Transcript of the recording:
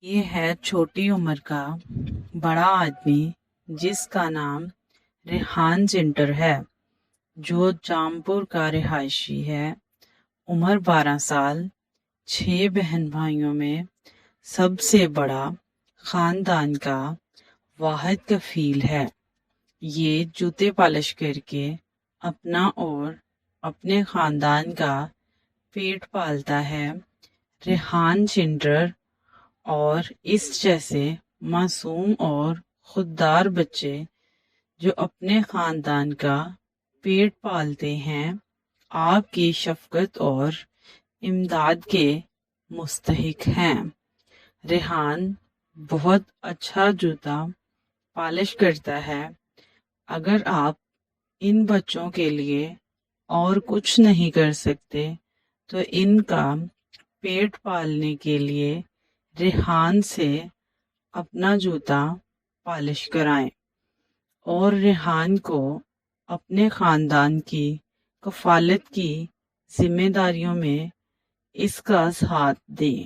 یہ ہے چھوٹی عمر کا بڑا آدمی جس کا نام ریحان زنٹر ہے، جو جامپور کا رہائشی ہے۔ عمر 12 سال، 6 بہن بھائیوں میں سب سے بڑا، خاندان کا واحد کفیل ہے۔ یہ جوتے پالش کر کے اپنا اور اپنے خاندان کا پیٹ پالتا ہے۔ ریحان زنٹر اور اس جیسے معصوم اور خوددار بچے جو اپنے خاندان کا پیٹ پالتے ہیں، آپ کی شفقت اور امداد کے مستحق ہیں۔ ریحان بہت اچھا جوتا پالش کرتا ہے۔ اگر آپ ان بچوں کے لیے اور کچھ نہیں کر سکتے تو ان کا پیٹ پالنے کے لیے ریحان سے اپنا جوتا پالش کرائیں اور ریحان کو اپنے خاندان کی کفالت کی ذمہ داریوں میں اس کا ساتھ دیں۔